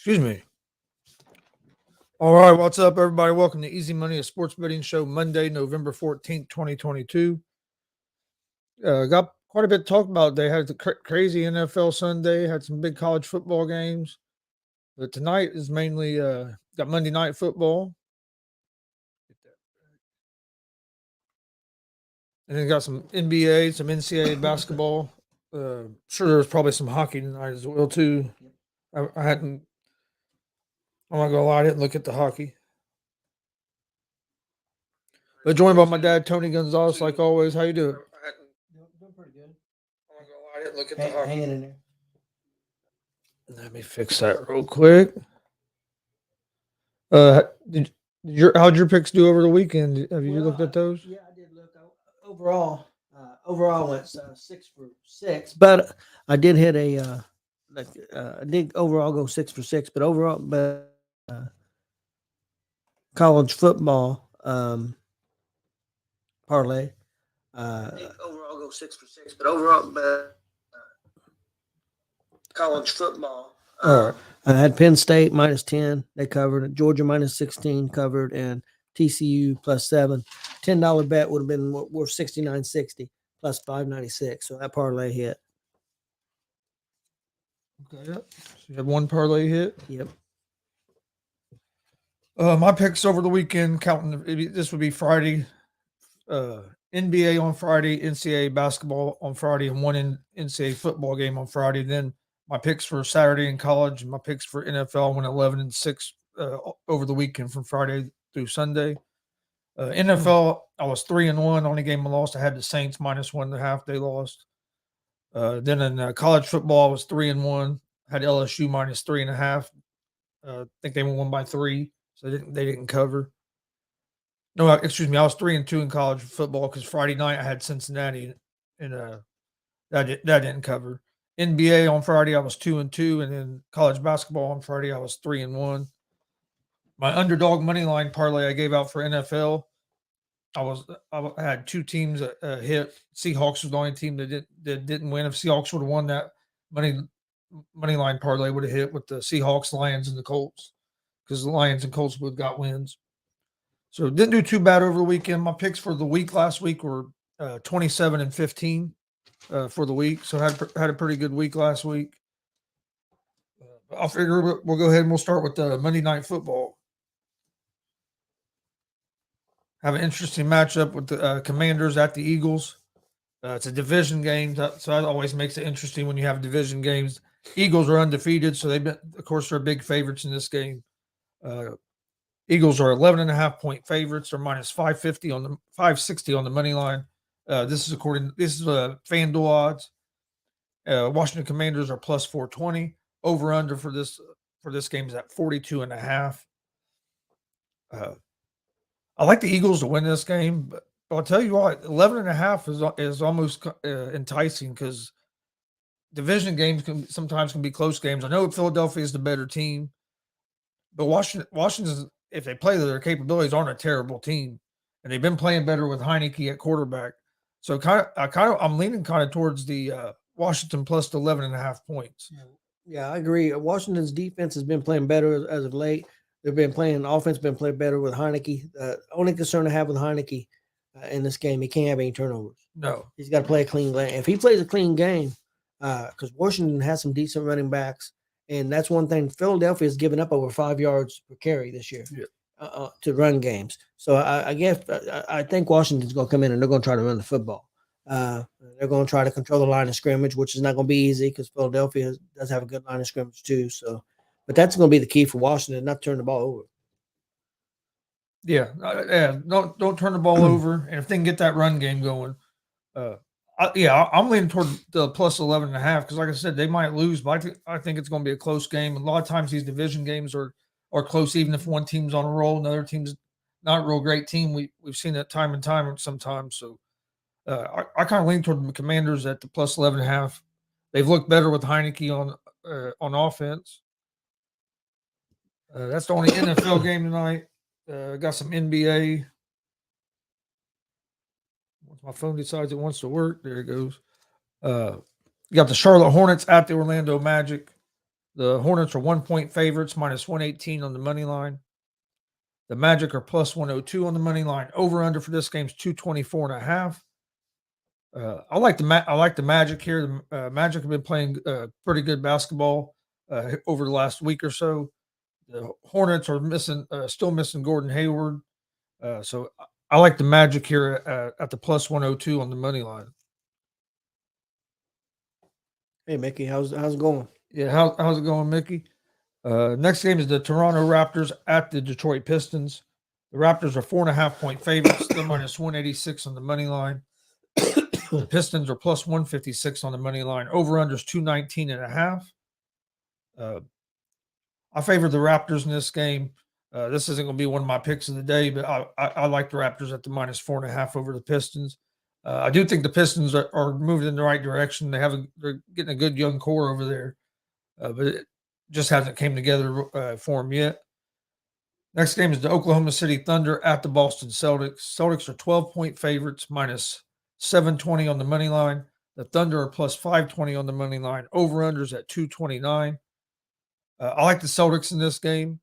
Excuse me. All right, what's up, everybody? Welcome to Easy Money, a sports betting show, Monday, November 14th, 2022. Got quite a bit to talk about. They had the crazy NFL Sunday, had some big college football games. But tonight is mainly got Monday Night Football. And then got some NBA, some NCAA basketball. Sure, there's probably some hockey tonight as well, too. I hadn't, I'm not going to lie, I didn't look at the hockey. But joined by my dad, Tony Gonzalez, like always. How you doing? Doing pretty good. I'm not gonna lie, I didn't look at the hockey. Hanging in there. Let me fix that real quick. How'd your picks do over the weekend? Have you looked at those? Yeah, I did look. Overall, went 6 for 6, but I did hit I did overall go 6 for 6, but college football parlay. I did overall go 6 for 6, but college football. All right. I had Penn State -10. They covered. Georgia -16 covered, and TCU +7. $10 bet would have been worth $69.60 plus $5.96. So that parlay hit. Okay. Yep. So you have one parlay hit. Yep. My picks over the weekend, this would be Friday. NBA on Friday, NCAA basketball on Friday, and one NCAA football game on Friday. Then my picks for Saturday in college and my picks for NFL went 11-6 over the weekend from Friday through Sunday. NFL, I was 3-1. Only game I lost, I had the Saints -1.5. They lost. Then in college football, I was 3-1. Had LSU -3.5. I think they won by 3, so they didn't cover. No, excuse me. I was 3-2 in college football because Friday night I had Cincinnati, and that didn't cover. NBA on Friday I was 2-2, and then college basketball on Friday I was 3-1. My underdog money line parlay I gave out for NFL, I had two teams that hit. Seahawks was the only team that didn't win. If Seahawks would have won, that money line parlay would have hit with the Seahawks, Lions, and the Colts, because the Lions and Colts both got wins. So didn't do too bad over the weekend. My picks for the week last week were 27-15 for the week. So had a pretty good week last week. I'll figure we'll go ahead and we'll start with the Monday Night Football. Have an interesting matchup with the Commanders at the Eagles. It's a division game, so that always makes it interesting when you have division games. Eagles are undefeated, so of course, they're big favorites in this game. Eagles are 11.5-point favorites. They're -550 on the 560 on the money line. This is FanDuel odds. Washington Commanders are +420. Over under for this game is at 42.5. I like the Eagles to win this game, but I'll tell you what, 11.5 is almost enticing because division games sometimes can be close games. I know Philadelphia is the better team, but Washington's, if they play to their capabilities, aren't a terrible team, and they've been playing better with Heineke at quarterback. So I'm leaning kind of towards the Washington plus 11.5 points. Yeah, I agree. Washington's defense has been playing better as of late. They've been playing offense, been playing better with Heineke. Only concern I have with Heineke in this game, he can't have any turnovers. No, he's got to play a clean game. If he plays a clean game, because Washington has some decent running backs, and that's one thing. Philadelphia has given up over 5 yards per carry this year to run games. So I think Washington's going to come in and they're going to try to run the football. They're going to try to control the line of scrimmage, which is not going to be easy because Philadelphia does have a good line of scrimmage too. So, but that's going to be the key for Washington, not turn the ball over. Yeah, don't turn the ball over, and if they can get that run game going, I'm leaning toward the plus 11.5 because, like I said, they might lose, but I think it's going to be a close game. A lot of times these division games are close, even if one team's on a roll, another team's not a real great team. We've seen that time and time sometimes. So I kind of lean toward the Commanders at the plus 11.5. They've looked better with Heineke on offense. That's the only NFL game tonight. Got some NBA. Once my phone decides it wants to work, there it goes. You got the Charlotte Hornets at the Orlando Magic. The Hornets are 1-point favorites, minus 118 on the money line. The Magic are plus 102 on the money line. Over under for this game is 224.5. I like the Magic here. The Magic have been playing pretty good basketball over the last week or so. The Hornets are still missing Gordon Hayward. So I like the Magic here at the plus 102 on the money line. Hey, Mickey, how's it going? Yeah, how's it going, Mickey? Next game is the Toronto Raptors at the Detroit Pistons. The Raptors are 4.5-point favorites. They're minus 186 on the money line. The Pistons are plus 156 on the money line. Over under is 219.5. I favor the Raptors in this game. This isn't going to be one of my picks of the day, but I like the Raptors at the minus 4.5 over the Pistons. I do think the Pistons are moving in the right direction. They're getting a good young core over there, but it just hasn't came together for them yet. Next game is the Oklahoma City Thunder at the Boston Celtics. Celtics are 12-point favorites, minus 720 on the money line. The Thunder are plus 520 on the money line. Over-unders at 229. I like the Celtics in this game.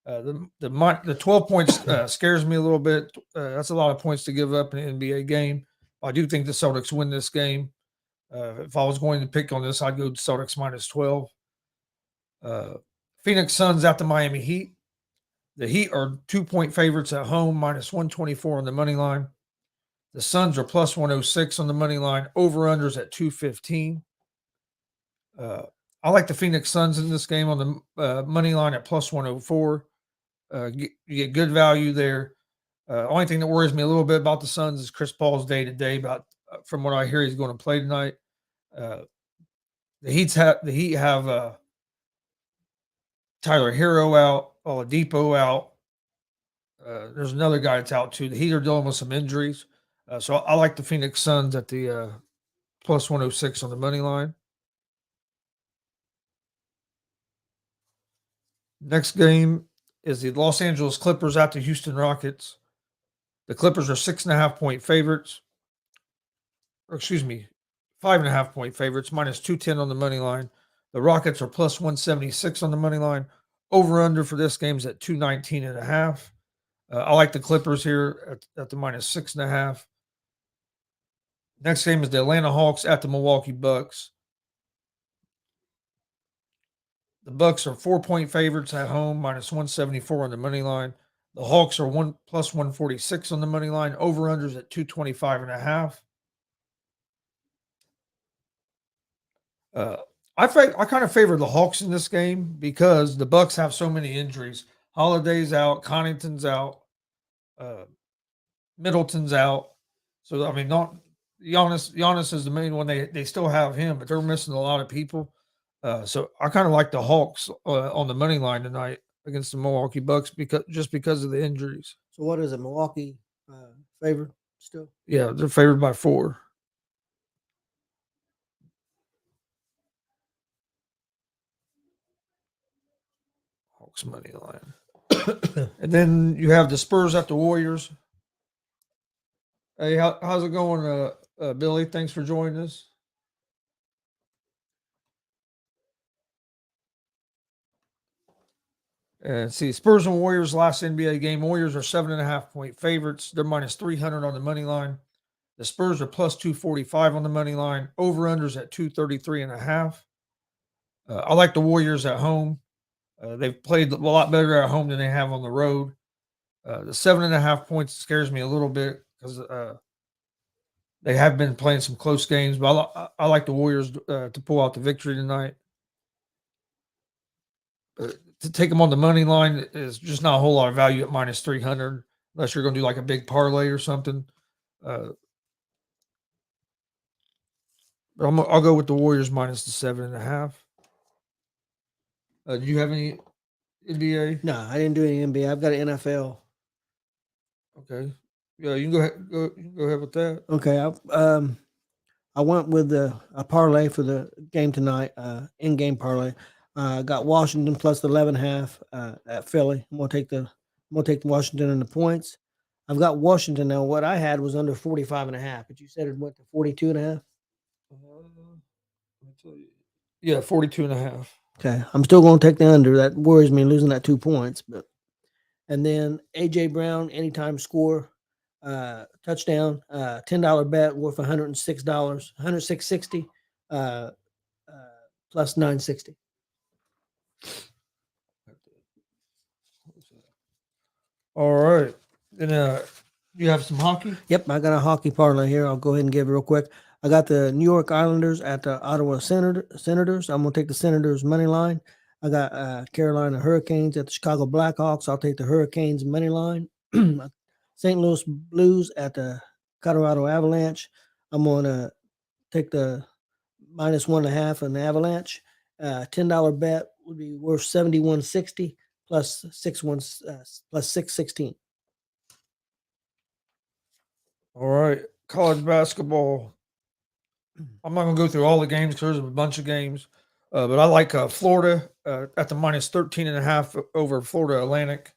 The 12 points scares me a little bit. That's a lot of points to give up in an NBA game. I do think the Celtics win this game. If I was going to pick on this, I'd go to Celtics minus 12. Phoenix Suns at the Miami Heat. The Heat are 2-point favorites at home, minus 124 on the money line. The Suns are plus 106 on the money line. Over-unders at 215. I like the Phoenix Suns in this game on the money line at plus 104. You get good value there. Only thing that worries me a little bit about the Suns is Chris Paul's day-to-day. But from what I hear, he's going to play tonight. The Heat have Tyler Hero out, Oladipo out. There's another guy that's out too. The Heat are dealing with some injuries. So I like the Phoenix Suns at the plus 106 on the money line. Next game is the Los Angeles Clippers at the Houston Rockets. The Clippers are 6.5-point favorites. Or excuse me, 5.5-point favorites, minus 210 on the money line. The Rockets are plus 176 on the money line. Over-under for this game is at 219.5. I like the Clippers here at the minus 6.5. Next game is the Atlanta Hawks at the Milwaukee Bucks. The Bucks are 4-point favorites at home, minus 174 on the money line. The Hawks are plus 146 on the money line. Over-unders at 225.5. I kind of favor the Hawks in this game because the Bucks have so many injuries. Holiday's out, Connaughton's out, Middleton's out. So I mean, not Giannis is the main one. They still have him, but they're missing a lot of people. So I kind of like the Hawks on the money line tonight against the Milwaukee Bucks because of the injuries. So what is it, Milwaukee favored still? Yeah, they're favored by 4. Hawks money line. And then you have the Spurs at the Warriors. Hey, how's it going, Billy? Thanks for joining us. And see, Spurs and Warriors last NBA game. Warriors are 7.5-point favorites. They're minus 300 on the money line. The Spurs are plus 245 on the money line. Over-unders at 233.5. I like the Warriors at home. They've played a lot better at home than they have on the road. The 7.5 points scares me a little bit because they have been playing some close games. But I like the Warriors to pull out the victory tonight. To take them on the money line is just not a whole lot of value at minus 300 unless you're going to do like a big parlay or something. But I'll go with the Warriors minus the 7.5. Do you have any NBA? No, I didn't do any NBA. I've got an NFL. Okay. Yeah, you can go ahead with that. Okay. I went with a parlay for the game tonight, in-game parlay. Got Washington plus 11.5 at Philly. I'm gonna take Washington in the points. I've got Washington now. What I had was under 45.5, but you said it went to 42.5. Let me tell you. Yeah, 42.5. Okay, I'm still going to take the under. That worries me losing that 2 points, but and then AJ Brown anytime score, touchdown, $10 bet worth $106, 106.60, uh, plus 960. All right. Then you have some hockey? Yep, I got a hockey parlay here. I'll go ahead and give it real quick. I got the New York Islanders at the Ottawa Senators. I'm gonna take the Senators money line. I got Carolina Hurricanes at the Chicago Blackhawks. I'll take the Hurricanes money line. St. Louis Blues at the Colorado Avalanche. I'm gonna take the -1.5 on the Avalanche. $10 bet would be worth 71.60 plus 616. All right. College basketball. I'm not going to go through all the games because there's a bunch of games. But I like Florida at the -13.5 over Florida Atlantic.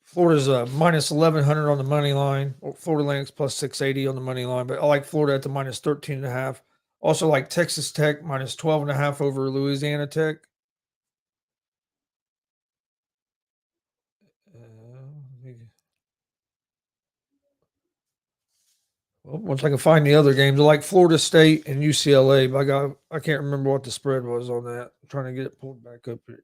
Florida's -1100 on the money line. Florida Atlantic's plus 680 on the money line. But I like Florida at the -13.5. Also like Texas Tech -12.5 over Louisiana Tech. Well, once I can find the other games, I like Florida State and UCLA, but I can't remember what the spread was on that. I'm trying to get it pulled back up here.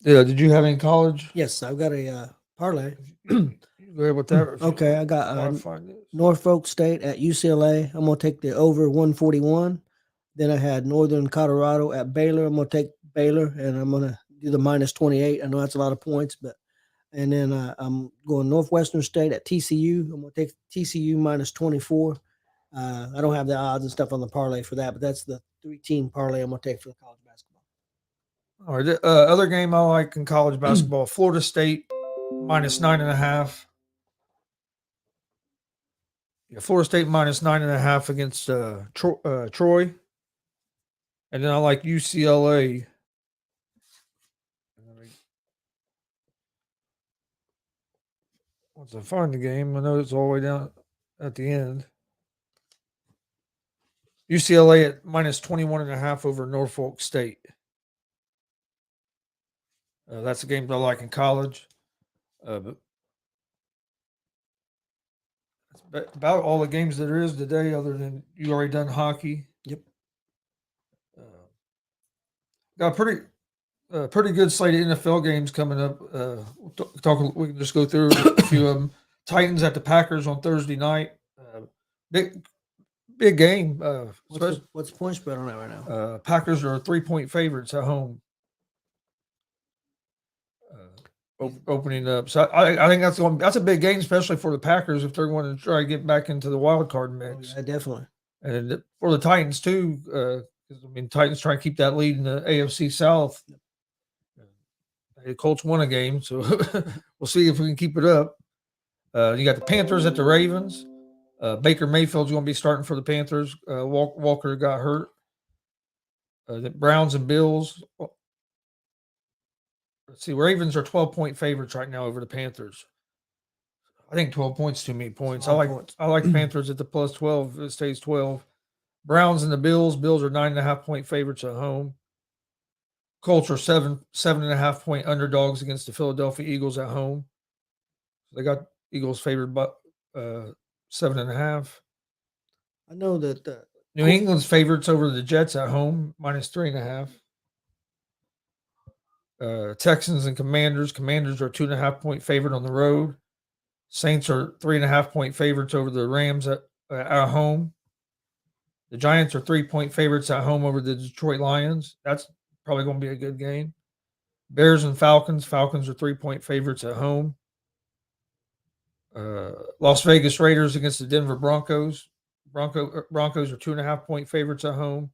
Yeah, did you have any college? Yes, I've got a parlay. You go ahead with that. Okay, I got While I find this. Norfolk State at UCLA. I'm gonna take the over 141. Then I had Northern Colorado at Baylor. I'm gonna take Baylor, and I'm gonna do the -28. I know that's a lot of points, but and then I'm going Northwestern State at TCU. I'm gonna take TCU -24. I don't have the odds and stuff on the parlay for that, but that's the 3-team parlay I'm gonna take for the college basketball. All right, other game I like in college basketball: Florida State -9.5. Yeah, Florida State -9.5 against Troy, and then I like UCLA. Once I find the game, I know it's all the way down at the end. UCLA at -21.5 over Norfolk State. That's the games I like in college. But that's about all the games there is today, other than you already done hockey. Yep. Got a pretty good slate of NFL games coming up. We can just go through a few of them. Titans at the Packers on Thursday night. Big game. What's the point spread on that right now? Packers are 3-point favorites at home. Opening up, so I think that's a big game, especially for the Packers if they're going to try to get back into the wild card mix. Yeah, definitely. And for the Titans too, because Titans try to keep that lead in the AFC South. The Colts won a game, so we'll see if we can keep it up. You got the Panthers at the Ravens. Baker Mayfield's going to be starting for the Panthers. Walker got hurt. The Browns and Bills. Let's see, Ravens are 12-point favorites right now over the Panthers. I think 12 points too many points. I like Panthers at the +12. It stays 12. Browns and the Bills. Bills are 9.5-point favorites at home. Colts are 7.5-point underdogs against the Philadelphia Eagles at home. They got Eagles favored by 7.5. I know that New England's favorites over the Jets at home -3.5. Texans and Commanders. Commanders are 2.5-point favorite on the road. Saints are 3.5-point favorites over the Rams at home. The Giants are 3-point favorites at home over the Detroit Lions. That's probably going to be a good game. Bears and Falcons. Falcons are 3-point favorites at home. Las Vegas Raiders against the Denver Broncos. Broncos are 2.5-point favorites at home.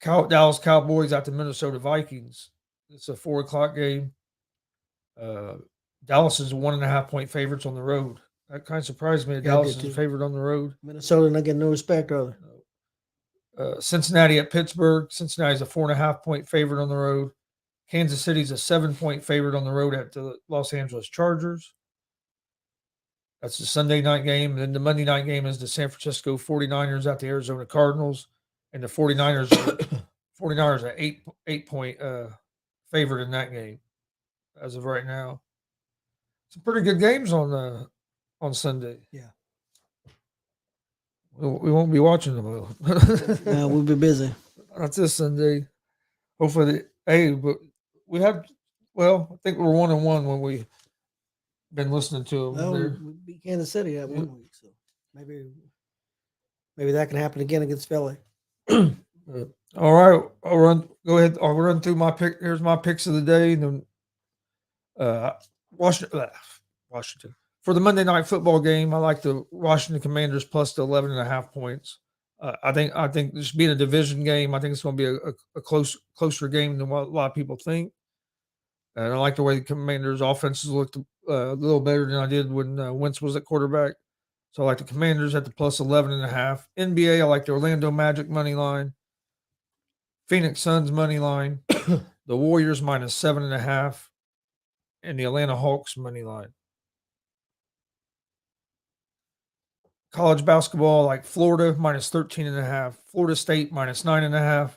Dallas Cowboys at the Minnesota Vikings. It's a 4:00 game. Dallas is 1.5-point favorites on the road. That kind of surprised me. Yeah, Dallas is a favorite on the road. Minnesota not getting no respect, are they? Cincinnati at Pittsburgh. Cincinnati's a 4.5-point favorite on the road. Kansas City's a 7-point favorite on the road at the Los Angeles Chargers. That's the Sunday night game. And then the Monday night game is the San Francisco 49ers at the Arizona Cardinals. And the 49ers are 8-point favorite in that game as of right now. Some pretty good games on Sunday. Yeah. We won't be watching them though. We'll be busy. Not this Sunday. Hopefully, but we have. Well, I think we're 1-1 when we been listening to them. Well, we beat Kansas City that 1 week, so maybe that can happen again against Philly. All right, I'll run. Go ahead. I'll run through my pick. Here's my picks of the day. And then Washington. For the Monday night football game, I like the Washington Commanders plus the 11.5 points. I think this being a division game, I think it's going to be a closer game than what a lot of people think. And I like the way the Commanders' offenses looked a little better than I did when Wentz was at quarterback. So I like the Commanders at the plus 11.5. NBA, I like the Orlando Magic money line. Phoenix Suns money line. The Warriors minus 7.5. And the Atlanta Hawks money line. College basketball, like Florida minus 13.5, Florida State minus 9.5,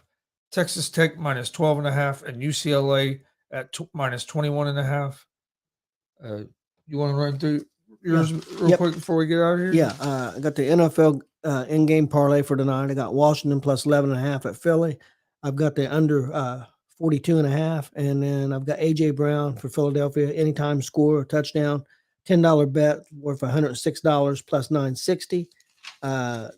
Texas Tech minus 12.5, and UCLA at minus 21.5. You want to run through yours real quick before we get out of here? Yeah, I got the NFL in-game parlay for tonight. I got Washington plus 11.5 at Philly. I've got the under 42.5, and then I've got A.J. Brown for Philadelphia, anytime score, touchdown. $10 bet worth $106 plus 960.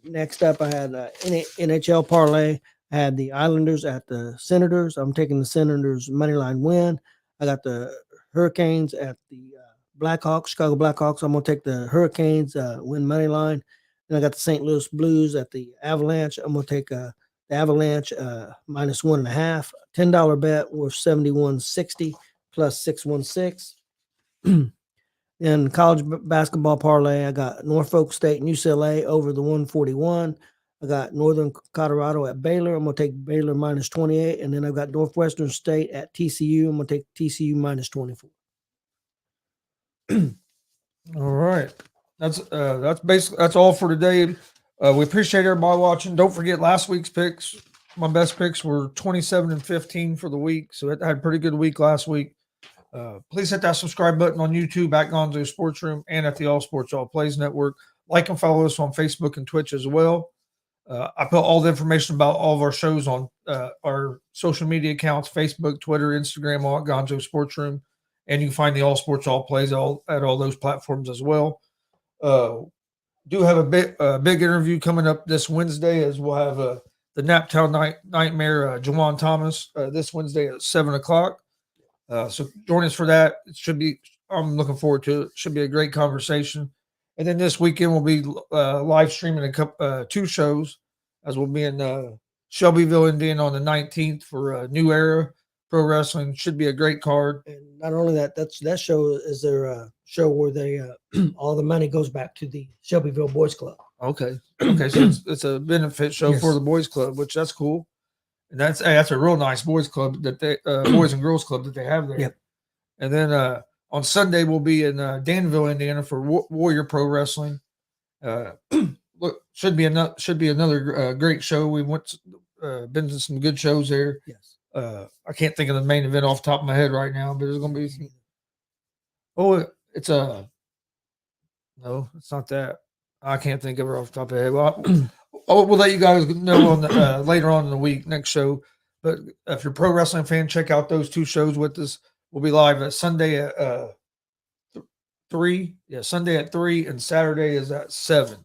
Next up, I had NHL parlay. I had the Islanders at the Senators. I'm taking the Senators money line win. I got the Hurricanes at the Blackhawks, Chicago Blackhawks. I'm going to take the Hurricanes win money line. And I got the St. Louis Blues at the Avalanche. I'm going to take the Avalanche minus 1.5. $10 bet worth $71.60 plus 616. In college basketball parlay, I got Norfolk State and UCLA over the 141. I got Northern Colorado at Baylor. I'm going to take Baylor minus 28. And then I've got Northwestern State at TCU. I'm going to take TCU minus 24. All right. That's basically that's all for today. We appreciate everybody watching. Don't forget last week's picks. My best picks were 27 and 15 for the week. So I had a pretty good week last week. Please hit that subscribe button on YouTube at Gonzo Sports Room and at the All Sports All Plays Network. Like and follow us on Facebook and Twitch as well. I put all the information about all of our shows on our social media accounts, Facebook, Twitter, Instagram, all at Gonzo Sports Room. And you can find the All Sports All Plays at all those platforms as well. Do have a big interview coming up this Wednesday, as we'll have the Naptown Nightmare, Jawan Thomas, this Wednesday at 7 o'clock. So join us for that. I'm looking forward to it. Should be a great conversation. And then this weekend we'll be live streaming two shows, as we'll be in Shelbyville, Indiana on the 19th for New Era Pro Wrestling. Should be a great card. And not only that, that show is their show where they all the money goes back to the Shelbyville Boys Club. Okay. So it's a benefit show for the Boys Club, which that's cool. And that's a real nice boys club that they boys and girls club that they have there. Yep. And then on Sunday we'll be in Danville, Indiana for Warrior Pro Wrestling. Look, should be another great show. We been to some good shows there. Yes. I can't think of the main event off the top of my head right now, but there's going to be some. Oh, it's no, it's not that. I can't think of it off the top of the head. Well, we'll let you guys know on the, later on in the week, next show. But if you're a pro wrestling fan, check out those two shows with us. We'll be live Sunday at 3. Yeah, Sunday at 3, and Saturday is at 7.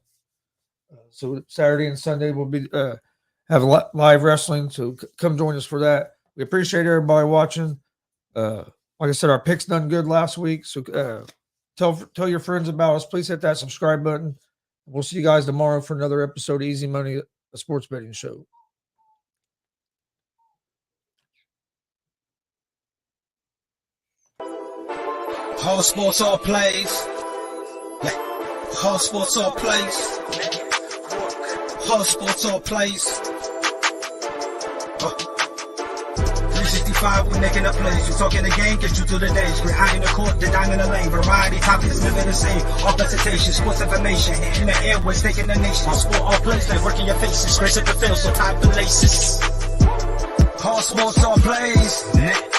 So Saturday and Sunday we'll be have live wrestling. So come join us for that. We appreciate everybody watching. Like I said, our picks done good last week. So tell your friends about us. Please hit that subscribe button. We'll see you guys tomorrow for another episode of Easy Money, a sports betting show. Whole sports all plays. Yeah. Whole sports all plays. Whole sports all plays. 365 365, we making a plays. You talking the game, get you through the days. We're high in the court, the dime in the lane. Variety, topics, living the same. All presentation, sports information. Hitting the airways, taking the nation. All sport, all plays, like working your faces. Grace at the field, so tie the laces. All sports, all plays.